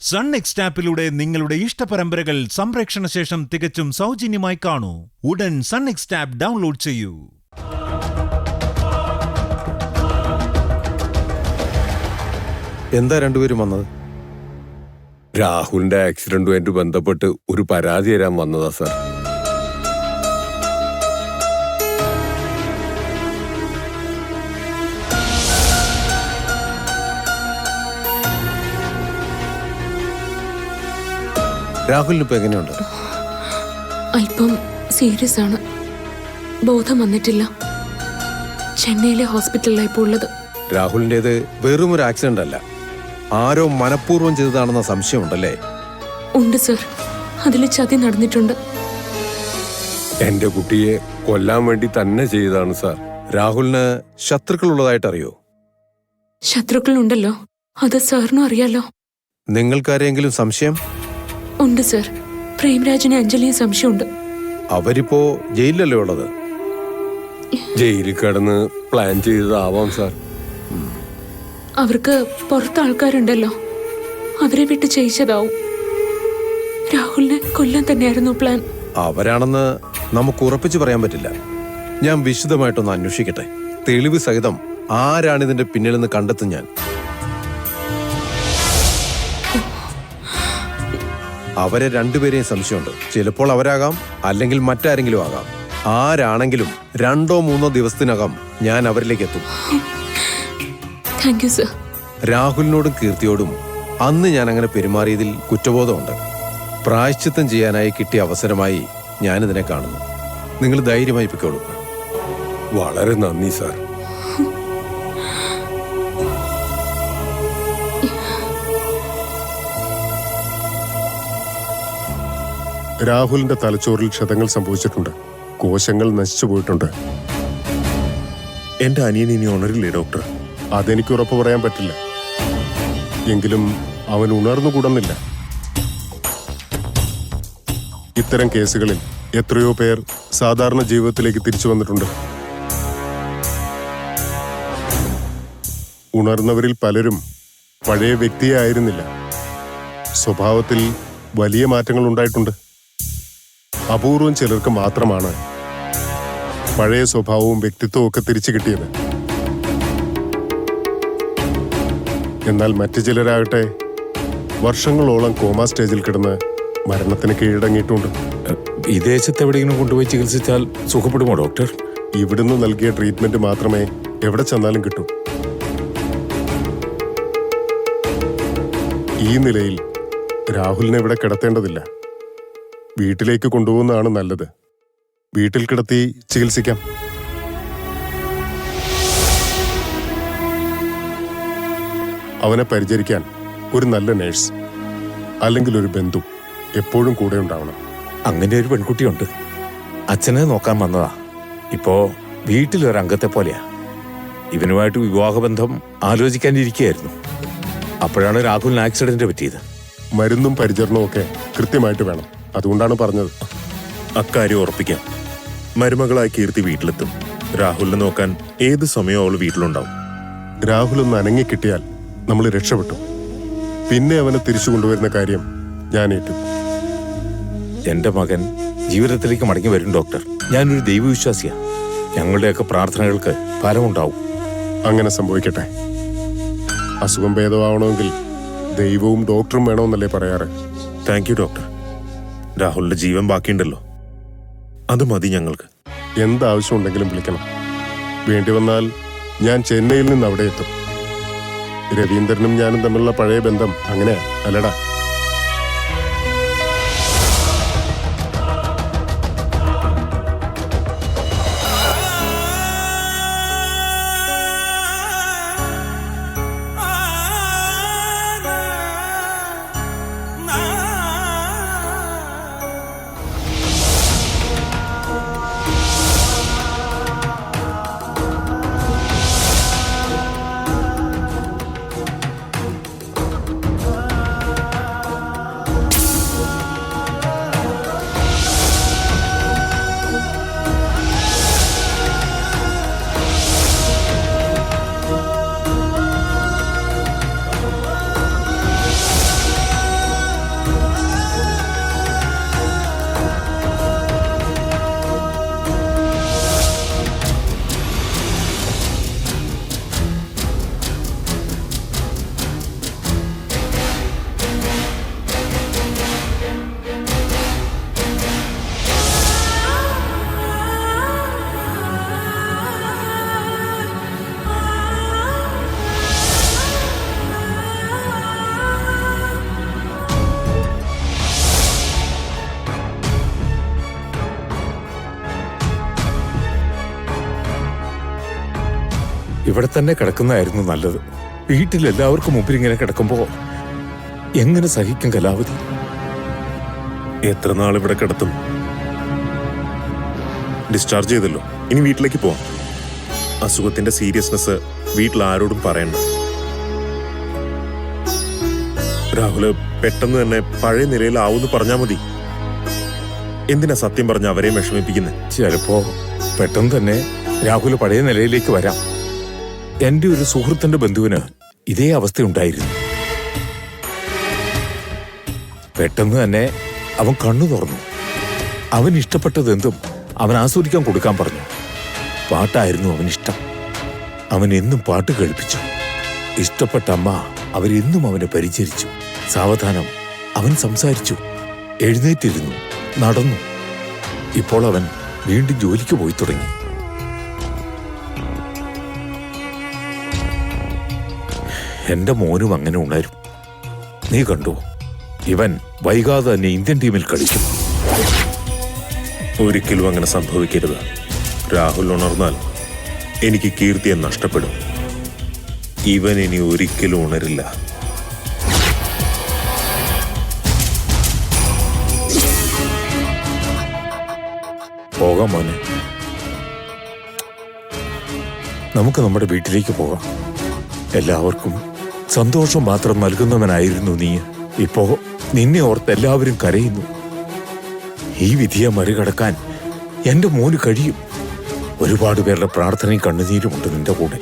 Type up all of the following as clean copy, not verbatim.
Sun next ആപ്പിലൂടെ നിങ്ങളുടെ ഇഷ്ടപരമ്പരകൾ സംപ്രേക്ഷണ ശേഷം തികച്ചും സൗജന്യമായി കാണൂ. ഉടൻ സൺ നെക്സ്റ്റ് ആപ്പ് ഡൗൺലോഡ് ചെയ്യൂ. എന്താ രണ്ടുപേരും വന്നത്? രാഹുലിന്റെ ആക്സിഡന്റുമായിട്ട് ബന്ധപ്പെട്ട് ഒരു പരാതി തരാൻ വന്നതാ സാർ. രാഹുലിന് ഇപ്പൊ എങ്ങനെയുണ്ട്? അല്പം സീരിയസ് ആണ്. ബോധം വന്നിട്ടില്ല. ചെന്നൈയിലെ ഹോസ്പിറ്റലിലാണ് ഇപ്പോൾ ഉള്ളത്. രാഹുലിന്റേത് വെറും ഒരു ആക്സിഡന്റ് അല്ല, ആരോ മനഃപൂർവ്വം ചെയ്തതാണെന്ന സംശയമുണ്ടല്ലേ? ഉണ്ട് സർ, അതിൽ ചതി നടന്നിട്ടുണ്ട്. എന്റെ കുട്ടിയെ കൊല്ലാൻ വേണ്ടി തന്നെ ചെയ്തതാണ് സാർ. രാഹുലിന് ശത്രുക്കൾ ഉള്ളതായിട്ട് അറിയോ? ശത്രുക്കൾ ഉണ്ടല്ലോ, അത് സാറിനും അറിയാലോ. നിങ്ങൾക്കാരെങ്കിലും സംശയം? ഉണ്ട് സർ, പ്രേംരാജിന് അഞ്ജലിയും സംശയമുണ്ട്. അവരിപ്പോ ജയിലിലല്ലേ ഉള്ളത്? ജയിലിൽ കിടന്ന് പ്ലാൻ ചെയ്തതാവാം സാർ. അവർക്ക് പുറത്ത് ആൾക്കാരുണ്ടല്ലോ, അവരെ വിട്ട് ചെയ്യിച്ചതാവും. രാഹുലിനെ കൊല്ലാൻ തന്നെയായിരുന്നു പ്ലാൻ. അവരാണെന്ന് നമുക്ക് ഉറപ്പിച്ചു പറയാൻ പറ്റില്ല. ഞാൻ വിശദമായിട്ടൊന്ന് അന്വേഷിക്കട്ടെ. തെളിവ് സഹിതം ആരാണിതിന്റെ പിന്നിലെന്ന് കണ്ടെത്തും ഞാൻ. അവരെ രണ്ടുപേരെയും സംശയമുണ്ട്. ചിലപ്പോൾ അവരാകാം, അല്ലെങ്കിൽ മറ്റാരെങ്കിലും ആകാം. ആരാണെങ്കിലും 2 or 3 ദിവസത്തിനകം ഞാൻ അവരിലേക്ക് എത്തും. Thank you sir. രാഹുലിനോടും കീർത്തിയോടും അന്ന് ഞാൻ അങ്ങനെ പെരുമാറിയതിൽ കുറ്റബോധമുണ്ട്. പ്രായശ്ചിത്തം ചെയ്യാനായി കിട്ടിയ അവസരമായി ഞാനിതിനെ കാണുന്നു. നിങ്ങൾ ധൈര്യമായി പൊയ്ക്കോളൂ. വളരെ നന്ദി സാർ. രാഹുലിന്റെ തലച്ചോറിൽ ക്ഷതങ്ങൾ സംഭവിച്ചിട്ടുണ്ട്. കോശങ്ങൾ നശിച്ചു പോയിട്ടുണ്ട്. എന്റെ അനിയൻ ഇനി ഉണരില്ലേ ഡോക്ടർ? അതെനിക്ക് ഉറപ്പ് പറയാൻ പറ്റില്ല. എങ്കിലും അവൻ ഉണർന്നുകൂടുന്നില്ല. ഇത്തരം കേസുകളിൽ എത്രയോ പേർ സാധാരണ ജീവിതത്തിലേക്ക് തിരിച്ചു വന്നിട്ടുണ്ട്. ഉണർന്നവരിൽ പലരും പഴയ വ്യക്തിയെ ആയിരുന്നില്ല. സ്വഭാവത്തിൽ വലിയ മാറ്റങ്ങൾ ഉണ്ടായിട്ടുണ്ട്. അപൂർവം ചിലർക്ക് മാത്രമാണ് പഴയ സ്വഭാവവും വ്യക്തിത്വവും ഒക്കെ തിരിച്ചു കിട്ടിയത്. എന്നാൽ മറ്റു ചിലരാകട്ടെ വർഷങ്ങളോളം കോമ സ്റ്റേജിൽ കിടന്ന് മരണത്തിന് കീഴടങ്ങിയിട്ടുണ്ട്. വിദേശത്ത് എവിടെയെങ്കിലും കൊണ്ടുപോയി ചികിത്സിച്ചാൽ സുഖപ്പെടുമോ ഡോക്ടർ? ഇവിടുന്ന് നൽകിയ ട്രീറ്റ്മെന്റ് മാത്രമേ എവിടെ ചെന്നാലും കിട്ടൂ. ഈ നിലയിൽ രാഹുലിനെ ഇവിടെ കിടത്തേണ്ടതില്ല. വീട്ടിലേക്ക് കൊണ്ടുപോകുന്നതാണ് നല്ലത്. വീട്ടിൽ കിടത്തി ചികിത്സിക്കാം. അവനെ പരിചരിക്കാൻ ഒരു നല്ല നേഴ്സ് അല്ലെങ്കിൽ ഒരു ബന്ധു എപ്പോഴും കൂടെ ഉണ്ടാവണം. അങ്ങനെ ഒരു പെൺകുട്ടിയുണ്ട്. അച്ഛനെ നോക്കാൻ വന്നതാ. ഇപ്പോ വീട്ടിലൊരംഗത്തെ പോലെയാ. ഇവനുമായിട്ട് വിവാഹബന്ധം ആലോചിക്കാനിരിക്കുകയായിരുന്നു. അപ്പോഴാണ് രാഹുലിന് ആക്സിഡന്റ് പറ്റിയത്. മരുന്നും പരിചരണവും ഒക്കെ കൃത്യമായിട്ട് വേണം. അതുകൊണ്ടാണ് പറഞ്ഞത്. അക്കാര്യം ഉറപ്പിക്കാം. മരുമകളായി കീർത്തി വീട്ടിലെത്തും. രാഹുലിനെ നോക്കാൻ ഏത് സമയവും അവൾ വീട്ടിലുണ്ടാവും. രാഹുൽ ഒന്ന് അനങ്ങിക്കിട്ടിയാൽ നമ്മൾ രക്ഷപ്പെട്ടു. പിന്നെ അവനെ തിരിച്ചു കൊണ്ടുവരുന്ന കാര്യം ഞാൻ ഏറ്റു. എന്റെ മകൻ ജീവിതത്തിലേക്ക് മടങ്ങി വരും ഡോക്ടർ. ഞാനൊരു ദൈവവിശ്വാസിയാ. ഞങ്ങളുടെയൊക്കെ പ്രാർത്ഥനകൾക്ക് ഫലമുണ്ടാവും. അങ്ങനെ സംഭവിക്കട്ടെ. അസുഖം ഭേദമാവണമെങ്കിൽ ദൈവവും ഡോക്ടറും വേണമെന്നല്ലേ പറയാറ്? Thank you doctor. രാഹുലിന്റെ ജീവൻ ബാക്കിയുണ്ടല്ലോ, അത് മതി ഞങ്ങൾക്ക്. എന്താവശ്യമുണ്ടെങ്കിലും വിളിക്കണം. വേണ്ടി വന്നാൽ ഞാൻ ചെന്നൈയിൽ നിന്ന് അവിടെ എത്തും. രവീന്ദ്രനും ഞാനും തമ്മിലുള്ള പഴയ ബന്ധം അങ്ങനെയാ അല്ലടാ? ഇവിടെ തന്നെ കിടക്കുന്നതായിരുന്നു നല്ലത്. വീട്ടിൽ എല്ലാവർക്കും മുമ്പിൽ ഇങ്ങനെ കിടക്കുമ്പോ എങ്ങനെ സഹിക്കും കലാവതി? എത്ര നാൾ ഇവിടെ കിടത്തും? ഡിസ്ചാർജ് ചെയ്തല്ലോ, ഇനി വീട്ടിലേക്ക് പോവാം. അസുഖത്തിന്റെ സീരിയസ്നെസ് വീട്ടിൽ ആരോടും പറയണ്ട. രാഹുല് പെട്ടെന്ന് തന്നെ പഴയ നിലയിലാവൂന്ന് പറഞ്ഞാൽ മതി. എന്തിനാ സത്യം പറഞ്ഞ അവരെ വിഷമിപ്പിക്കുന്നത്? ചിലപ്പോ പെട്ടെന്ന് തന്നെ രാഹുല് പഴയ നിലയിലേക്ക് വരാം. എന്റെ ഒരു സുഹൃത്തിന്റെ ബന്ധുവിന് ഇതേ അവസ്ഥയുണ്ടായിരുന്നു. പെട്ടെന്ന് തന്നെ അവൻ കണ്ണു തുറന്നു. അവൻ ഇഷ്ടപ്പെട്ടത് എന്തും അവൻ ആസ്വദിക്കാൻ കൊടുക്കാൻ പറഞ്ഞു. പാട്ടായിരുന്നു അവനിഷ്ടം. അവൻ എന്നും പാട്ട് കേൾപ്പിച്ചു. ഇഷ്ടപ്പെട്ട അമ്മ അവരെന്നും അവനെ പരിചരിച്ചു. സാവധാനം അവൻ സംസാരിച്ചു, എഴുന്നേറ്റിരുന്നു, നടന്നു. ഇപ്പോൾ അവൻ വീണ്ടും ജോലിക്ക് പോയി തുടങ്ങി. എന്റെ മോനും അങ്ങനെ ഉണരും. നീ കണ്ടോ, ഇവൻ വൈകാതെ തന്നെ ഇന്ത്യൻ ടീമിൽ കളിക്കും. ഒരിക്കലും അങ്ങനെ സംഭവിക്കരുത്. രാഹുൽ ഉണർന്നാൽ എനിക്ക് കീർത്തിയെ നഷ്ടപ്പെടും. ഇവൻ ഇനി ഒരിക്കലും ഉണരില്ല. പോകാം മോനെ, നമുക്ക് നമ്മുടെ വീട്ടിലേക്ക് പോകാം. എല്ലാവർക്കും സന്തോഷം മാത്രം നൽകുന്നവനായിരുന്നു നീ. ഇപ്പോ നിന്നെ ഓർത്ത് എല്ലാവരും കരയുന്നു. ഈ വിധിയെ മറികടക്കാൻ എന്റെ മോന് കഴിയും. ഒരുപാട് പേരുടെ പ്രാർത്ഥനയും കണ്ണുനീരുമുണ്ട് നിന്റെ കൂടെ.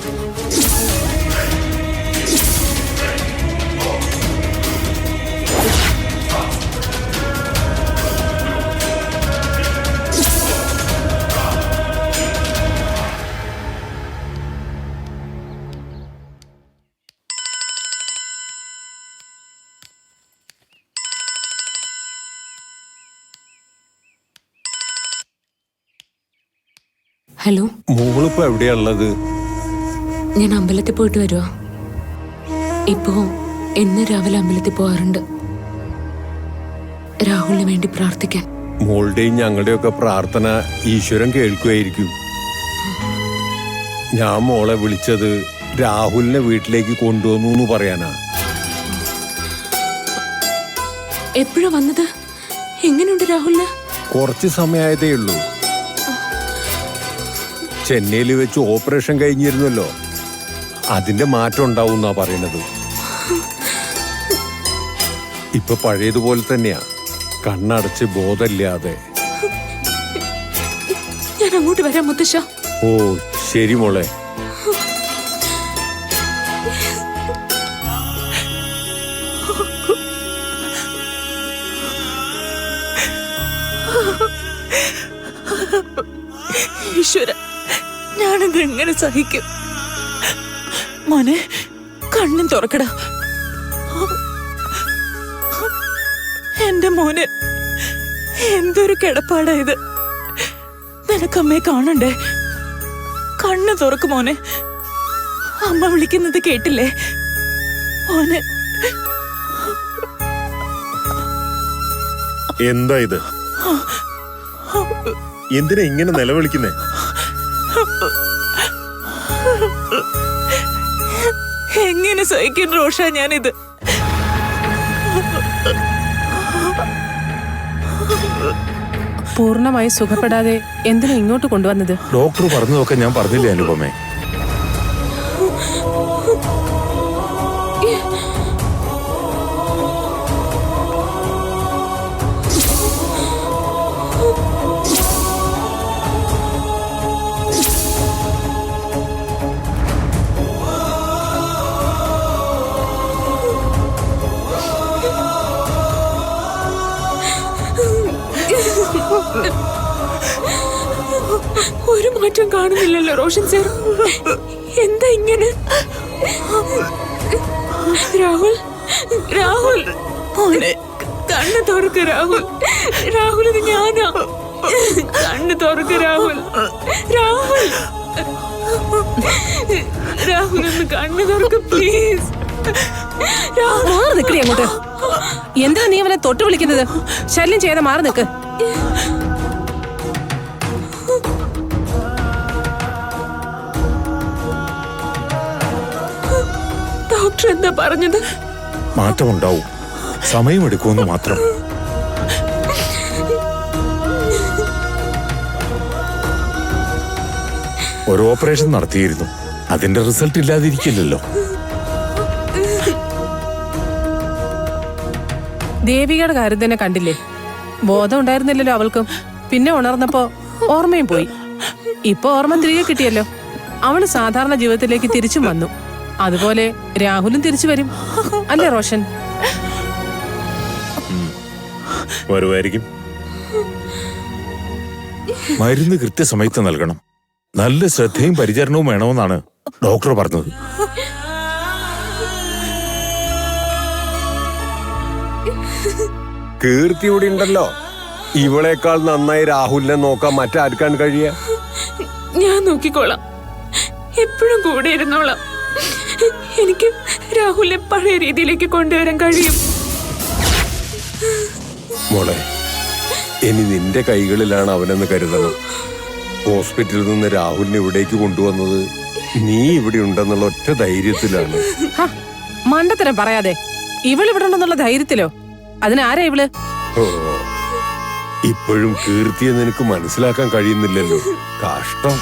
ഹലോ, മോളിപ്പോ എവിടെയാണുള്ളത്? ഞാൻ അമ്പലത്തിൽ പോയിട്ട് വരുവാ. ഇപ്പോ എന്ന് രാവിലെ അമ്പലത്തിൽ പോകാറുണ്ട്, രാഹുലിന് വേണ്ടി പ്രാർത്ഥിക്കാൻ. മോളുടെയും ഞങ്ങളുടെയൊക്കെ പ്രാർത്ഥന ഈശ്വരൻ കേൾക്കുമായിരിക്കും. ഞാൻ മോളെ വിളിച്ചത് രാഹുലിനെ വീട്ടിലേക്ക് കൊണ്ടുവന്നു എന്ന് പറയാനാ. എപ്പോഴാ വന്നത്? എങ്ങനെയുണ്ട് രാഹുലിന്? കുറച്ച് സമയമായതേ ഉള്ളൂ. ചെന്നൈയിൽ വെച്ച് ഓപ്പറേഷൻ കഴിഞ്ഞിരുന്നല്ലോ, അതിന്റെ മാറ്റം ഉണ്ടാവും എന്നാ പറയണത്. ഇപ്പൊ പഴയതുപോലെ തന്നെയാ, കണ്ണടച്ച് ബോധമില്ലാതെ. ഞാൻ അങ്ങോട്ട് വരാം മുത്തശ്ശ. ഓ ശരി മോളെ. ഈശ്വര, ഞാനത് എങ്ങനെ സഹിക്കും? മോനെ, കണ്ണും തുറക്കടാ. എന്റെ മോനെ, എന്തൊരു കിടപ്പാടാ ഇത്. നിനക്കമ്മയെ കാണണ്ടേ? കണ്ണ് തുറക്ക് മോനെ. അമ്മ വിളിക്കുന്നത് കേട്ടില്ലേ മോനെ? എന്താ ഇത്? എന്തിനാ ഇങ്ങനെ നിലവിളിക്കുന്നേ? എങ്ങനെ സഹിക്കും റോഷ ഞാനിത്? പൂർണ്ണമായി സുഖപ്പെടാതെ എന്തിനാ ഇങ്ങോട്ട് കൊണ്ടുവന്നത്? ഡോക്ടർ പറഞ്ഞതൊക്കെ ഞാൻ പറഞ്ഞില്ലേ അനുപമേ? ഒരു മാറ്റം കാണുന്നില്ലല്ലോ റോഷൻ സർ. എന്താ ഇങ്ങനെ? രാഹുൽ, രാഹുൽ മോനെ, കണ്ണ് തുറക്ക് രാഹുൽ. രാഹുൽ, ഇത് ഞാനാ. കണ്ണ് തുറക്ക് രാഹുൽ. രാഹുൽ, രാഹുൽ ഒന്ന് കണ്ണ് തുറക്ക് പ്ലീസ്. മാറി നിക്കടി അങ്ങോട്ട്. എന്താ നീ അവനെ തൊട്ട് വിളിക്കുന്നത്? ശല്യം ചെയ്യാതെ മാറി നിക്ക്. ഡോക്ടർ എന്താ പറഞ്ഞത്? മാറ്റമുണ്ടാവും, സമയമെടുക്കുമെന്ന് മാത്രം. ഒരു ഓപ്പറേഷൻ നടത്തിയിരുന്നു, അതിന്റെ റിസൾട്ട് ഇല്ലാതിരിക്കില്ലല്ലോ. ദേവികയുടെ കാര്യം തന്നെ കണ്ടില്ലേ? ബോധം ഉണ്ടായിരുന്നില്ലല്ലോ അവൾക്കും. പിന്നെ ഉണർന്നപ്പോ ഓർമ്മയും പോയി. ഇപ്പൊ ഓർമ്മ തിരികെ കിട്ടിയല്ലോ. അവള് സാധാരണ ജീവിതത്തിലേക്ക് തിരിച്ചും വന്നു. അതുപോലെ രാഹുലും തിരിച്ചു വരും, അല്ലേ റോഷൻ? വരുമായിരിക്കും. മരുന്ന് കൃത്യസമയത്ത് നൽകണം. നല്ല ശ്രദ്ധയും പരിചരണവും വേണമെന്നാണ് ഡോക്ടർ പറഞ്ഞത്. കീർത്തി ഇവിടെ ഉണ്ടല്ലോ. ഇവളേക്കാൾ നന്നായി രാഹുലിനെ നോക്കാൻ മറ്റാർക്കാണ് കഴിയുക? ഞാൻ നോക്കിക്കോളാം, എപ്പോഴും കൂടെ ഇരുന്നോളാം. എനിക്ക് രാഹുലിനെ പഴയ രീതിയിലേക്ക് കൊണ്ടുവരാൻ കഴിയും. മോളെ, ഇനി നിന്റെ കൈകളിലാണ് അവനെന്ന് കരുതണം. ഹോസ്പിറ്റലിൽ നിന്ന് രാഹുലിനെ ഇവിടേക്ക് കൊണ്ടുവന്നത് നീ ഇവിടെ ഉണ്ടെന്നുള്ള ഒറ്റ ധൈര്യത്തിലാണ്. മണ്ടത്തരം പറയാതെ. ഇവളിവിടെ ഉണ്ടെന്നുള്ള ധൈര്യത്തിലോ? അതിനാരാ ഇവള്? ഓ, ഇപ്പോഴും കീർത്തിയെ നിനക്ക് മനസ്സിലാക്കാൻ കഴിയുന്നില്ലല്ലോ. കഷ്ടം.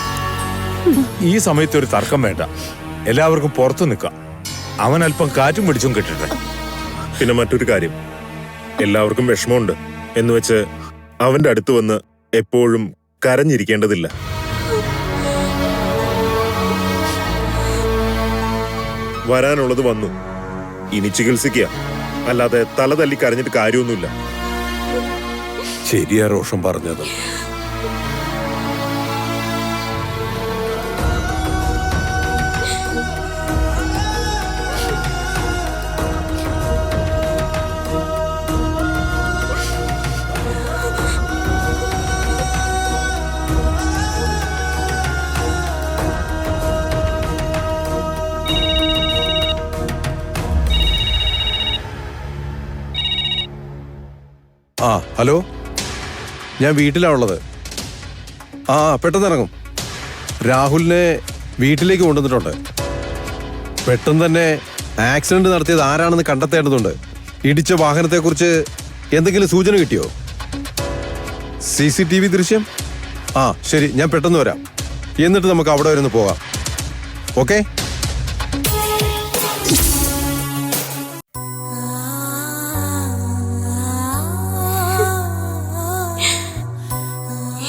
ഈ സമയത്ത് ഒരു തർക്കം വേണ്ട, എല്ലാവർക്കും പുറത്തു നിൽക്കാം. അവൻ അല്പം കാറ്റും പിടിച്ചും കിട്ടട്ടെ. പിന്നെ മറ്റൊരു കാര്യം, എല്ലാവർക്കും വിഷമമുണ്ട് എന്ന് വെച്ച് അവന്റെ അടുത്ത് വന്ന് എപ്പോഴും കരഞ്ഞിരിക്കേണ്ടതില്ല. വരാനുള്ളത് വന്നു, ഇനി ചികിത്സിക്കുക, അല്ലാതെ തല തല്ലി കരഞ്ഞിട്ട് കാര്യമൊന്നുമില്ല. ശരിയാ റോഷൻ പറഞ്ഞത്. ആ ഹലോ, ഞാൻ വീട്ടിലാ ഉള്ളത്. ആ പെട്ടെന്ന് ഇറങ്ങും. രാഹുലിനെ വീട്ടിലേക്ക് കൊണ്ടുവന്നിട്ടുണ്ട്. പെട്ടെന്ന് തന്നെ ആക്സിഡന്റ് നടത്തിയത് ആരാണെന്ന് കണ്ടെത്തേണ്ടതുണ്ട്. ഇടിച്ച വാഹനത്തെക്കുറിച്ച് എന്തെങ്കിലും സൂചന കിട്ടിയോ? CCTV ദൃശ്യം? ആ ശരി, ഞാൻ പെട്ടെന്ന് വരാം. എന്നിട്ട് നമുക്ക് അവിടെ വരെ ഒന്ന് പോകാം. ഓക്കെ?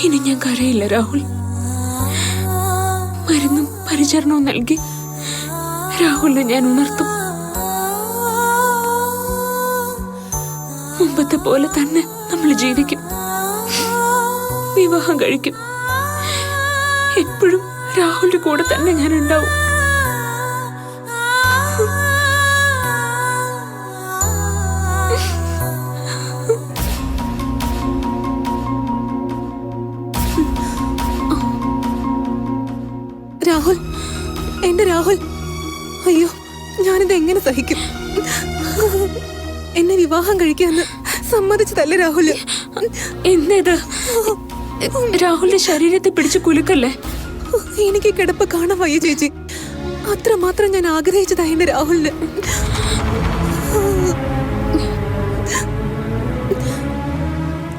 ഇനി ഞാൻ കരയില്ല രാഹുൽ. മരുന്നും പരിചരണവും നൽകി രാഹുലിനെ ഞാൻ ഉണർത്തും. മുമ്പത്തെ പോലെ തന്നെ നമ്മൾ ജീവിക്കും, വിവാഹം കഴിക്കും. എപ്പോഴും രാഹുലിന്റെ കൂടെ തന്നെ ഞാൻ ഉണ്ടാവും. രാഹുൽ, എന്റെ രാഹുൽ, അയ്യോ, ഞാനിത് എങ്ങനെ സഹിക്കും? എന്നെ വിവാഹം കഴിക്കാന്ന് സമ്മതിച്ചതല്ലേ രാഹുല്? എന്തേത്? രാഹുലിന്റെ ശരീരത്തെ പിടിച്ച് കുലുക്കല്ലേ? എനിക്ക് കിടപ്പ് കാണാൻ വയ്യ ചേച്ചി. അത്രമാത്രം ഞാൻ ആഗ്രഹിച്ചതാ എന്റെ രാഹുലിന്.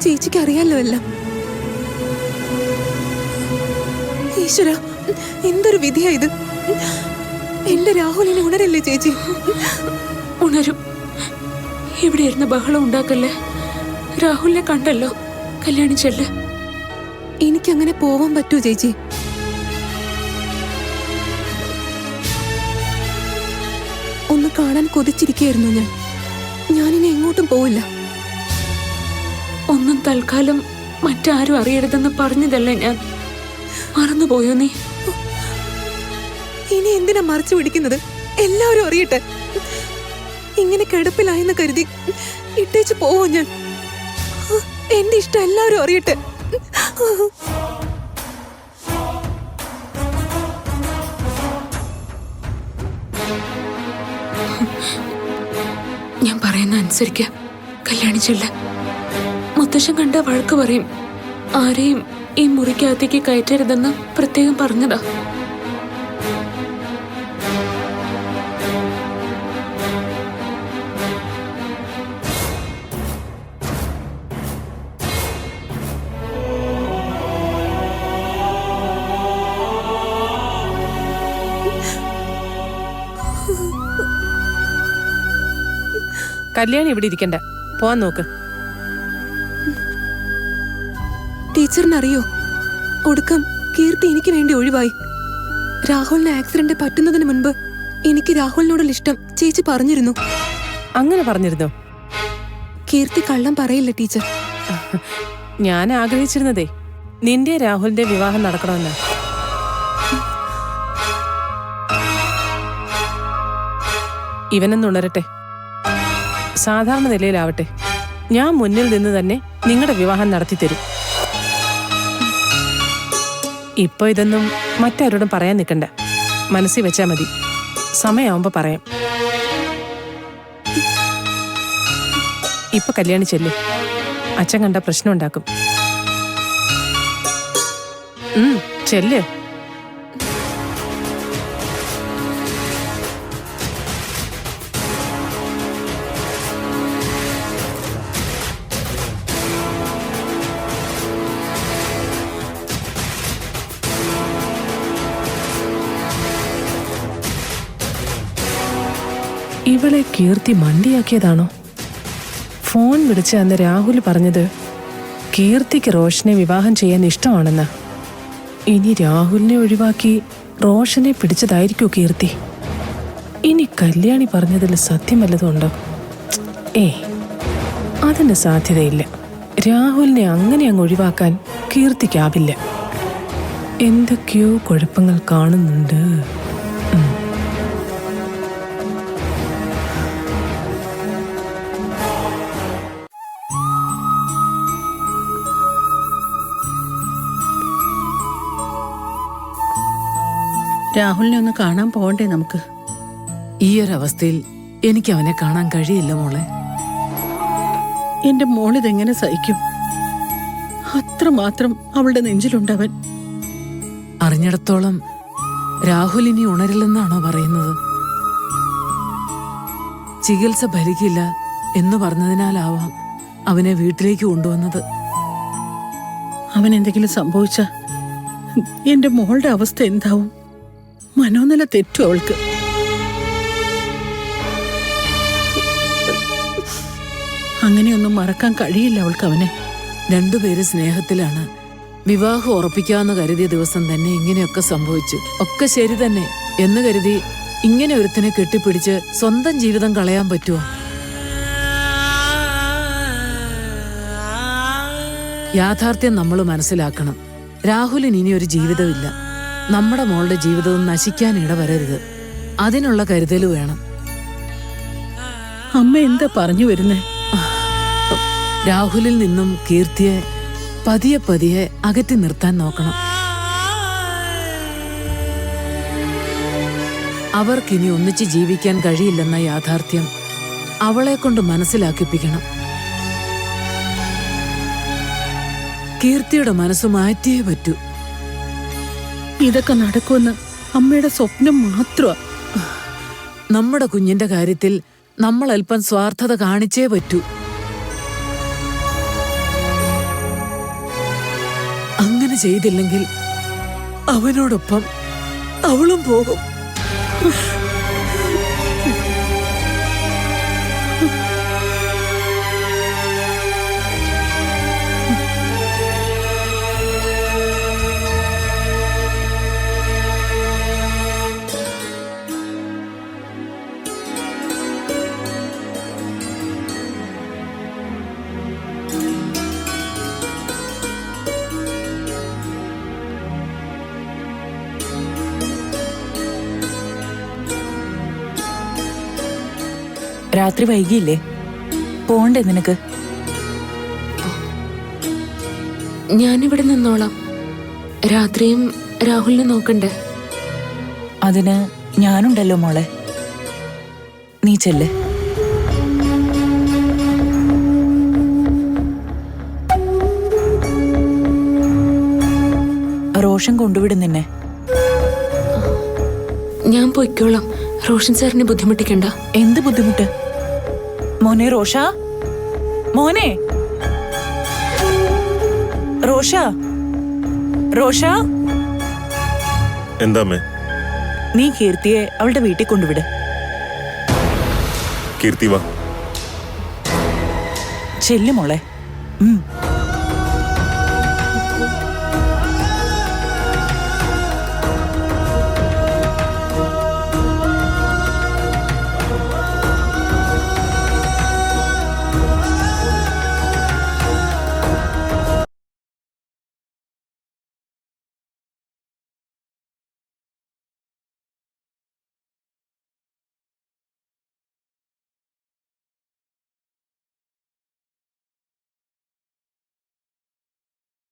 ചേച്ചിക്ക് അറിയാലോ എല്ലാം. ഈശ്വര, എന്തൊരു വിധിയാ ഇത്. എന്റെ രാഹുലിനെ ഉണരല്ലേ ചേച്ചി? ഉണരും. ഇവിടെ ഇരുന്ന് ബഹളം ഉണ്ടാക്കല്ലേ. രാഹുലിനെ കണ്ടല്ലോ, കല്യാണി ചെല്ല്. എനിക്കങ്ങനെ പോവാൻ പറ്റൂ ചേച്ചി? ഒന്ന് കാണാൻ കൊതിച്ചിരിക്കുകയായിരുന്നു ഞാൻ. ഞാനിനി എങ്ങോട്ടും പോവില്ല. ഒന്നും തൽക്കാലം മറ്റാരും അറിയരുതെന്ന് പറഞ്ഞതല്ലേ ഞാൻ. മറന്നുപോയോ നീ? ഇനി എന്തിനാ മറച്ചു പിടിക്കുന്നത്? എല്ലാവരും അറിയട്ടെ. ഇങ്ങനെ കിടപ്പിലായെന്ന് കരുതി ഇട്ടേച്ച് പോവോ ഞാൻ? എന്റെ ഇഷ്ടം എല്ലാവരും അറിയട്ടെ. ഞാൻ പറയുന്ന അനുസരിക്ക, കല്യാണി ചെല്ല്. മുത്തശ്ശൻ കണ്ട വഴക്ക് പറയും. ആരെയും ഈ മുറിക്കകത്തേക്ക് കയറ്റരുതെന്ന് പ്രത്യേകം പറഞ്ഞതാ. കല്യാണി ഇവിടെ ഇരിക്കണ്ട, പോവാൻ നോക്ക്. ടീച്ചറിനറിയോ, ഒടുക്കം കീർത്തി എനിക്ക് വേണ്ടി ഒഴിവായി. രാഹുലിന് ആക്സിഡന്റ് പറ്റുന്നതിന് മുൻപ് എനിക്ക് രാഹുലിനോടുള്ള ഇഷ്ടം ചേച്ചി പറഞ്ഞിരുന്നു. അങ്ങനെ പറഞ്ഞിരുന്നോ? കീർത്തി കള്ളം പറയില്ല ടീച്ചർ. ഞാൻ ആഗ്രഹിച്ചിരുന്നതേ നിന്റെ രാഹുലിന്റെ വിവാഹം നടക്കണമെന്ന്. ഇവനൊന്ന് ഉണരട്ടെ, സാധാരണ നിലയിലാവട്ടെ. ഞാൻ മുന്നിൽ നിന്ന് തന്നെ നിങ്ങളുടെ വിവാഹം നടത്തി തരും. ഇപ്പൊ ഇതൊന്നും മറ്റാരോടും പറയാൻ നിൽക്കണ്ട, മനസ്സിൽ വെച്ചാ മതി. സമയമാവുമ്പോ പറയാം. ഇപ്പൊ കല്യാണി ചെല്ല്, അച്ഛൻ കണ്ട പ്രശ്നം ഉണ്ടാക്കും. ചെല്ല്. ഇവളെ കീർത്തി മണ്ടിയാക്കിയതാണോ? ഫോൺ വിളിച്ച് അന്ന് രാഹുൽ പറഞ്ഞത് കീർത്തിക്ക് റോഷനെ വിവാഹം ചെയ്യാൻ ഇഷ്ടമാണെന്ന്. ഇനി രാഹുലിനെ ഒഴിവാക്കി റോഷനെ പിടിച്ചതായിരിക്കോ കീർത്തി? ഇനി കല്യാണി പറഞ്ഞതിൽ സത്യം വല്ലതുണ്ടോ? അതിന് സാധ്യതയില്ല. രാഹുലിനെ അങ്ങനെ അങ്ങ് ഒഴിവാക്കാൻ കീർത്തിക്കാവില്ല. എന്തൊക്കെയോ കുഴപ്പങ്ങൾ കാണുന്നുണ്ട്. രാഹുലിനെ ഒന്ന് കാണാൻ പോകണ്ടേ നമുക്ക്? ഈ ഒരവസ്ഥയിൽ എനിക്ക് അവനെ കാണാൻ കഴിയില്ല മോളെ. എന്റെ മോളിതെങ്ങനെ സഹിക്കും? അത്രമാത്രം അവളുടെ നെഞ്ചിലുണ്ടവൻ. അറിഞ്ഞിടത്തോളം രാഹുൽ ഇനി ഉണരില്ലെന്നാണോ പറയുന്നത്? ചികിത്സ ഫലിക്കില്ല എന്ന് പറഞ്ഞതിനാലാവാം അവനെ വീട്ടിലേക്ക് കൊണ്ടുവന്നത്. അവൻ എന്തെങ്കിലും സംഭവിച്ച എന്റെ മോളുടെ അവസ്ഥ എന്താവും? മനോനില തെറ്റും അവൾക്ക്. അങ്ങനെയൊന്നും മറക്കാൻ കഴിയില്ല അവൾക്ക് അവനെ. രണ്ടുപേര് സ്നേഹത്തിലാണ്. വിവാഹം ഉറപ്പിക്കാമെന്ന് കരുതിയ ദിവസം തന്നെ ഇങ്ങനെയൊക്കെ സംഭവിച്ചു. ഒക്കെ ശരി തന്നെ എന്ന് കരുതി ഇങ്ങനെ ഒരുത്തിനെ കെട്ടിപ്പിടിച്ച് സ്വന്തം ജീവിതം കളയാൻ പറ്റുമോ? യാഥാർത്ഥ്യം നമ്മൾ മനസ്സിലാക്കണം. രാഹുലിന് ഇനി ഒരു ജീവിതമില്ല. നമ്മുടെ മോളുടെ ജീവിതവും നശിക്കാൻ ഇടവരരുത്. അതിനുള്ള കരുതൽ വേണം. അമ്മ എന്താ പറഞ്ഞു വരുന്നേ? രാഹുലിൽ നിന്നും കീർത്തിയെ പതിയെ പതിയെ അകറ്റി നിർത്താൻ നോക്കണം. അവർക്കിനി ഒന്നിച്ച് ജീവിക്കാൻ കഴിയില്ലെന്ന യാഥാർത്ഥ്യം അവളെ കൊണ്ട് മനസ്സിലാക്കിപ്പിക്കണം. കീർത്തിയുടെ മനസ്സ് മാറ്റിയേ പറ്റൂ. ഇതൊക്കെ നടക്കുമെന്ന് അമ്മയുടെ സ്വപ്നം മാത്രമാ. നമ്മുടെ കുഞ്ഞിന്റെ കാര്യത്തിൽ നമ്മൾ അല്പം സ്വാർത്ഥത കാണിച്ചേ പറ്റൂ. അങ്ങനെ ചെയ്തില്ലെങ്കിൽ അവനോടൊപ്പം അവളും പോകും. രാത്രി വൈകിയില്ലേ? പോണ്ടേ നിനക്ക്? ഞാനിവിടെ നിന്നോളാം. രാത്രിയും രാഹുലിനെ നോക്കണ്ടേ? അതിന് ഞാനുണ്ടല്ലോ മോളെ. നീ ചെല്ല്. റോഷൻ കൊണ്ടുവിടും നിന്നെ. ഞാൻ പൊയ്ക്കോളാം. റോഷൻ സാറിനെ ബുദ്ധിമുട്ടിക്കണ്ട. എന്ത് ബുദ്ധിമുട്ട്? മോനെ റോഷ, മോനെ റോഷ, റോഷ. എന്താമ്മേ? നീ കീർത്തിയെ അവളുടെ വീട്ടിൽ കൊണ്ടുവിട്. കീർത്തി വാ, ചെല്ലു മോളെ.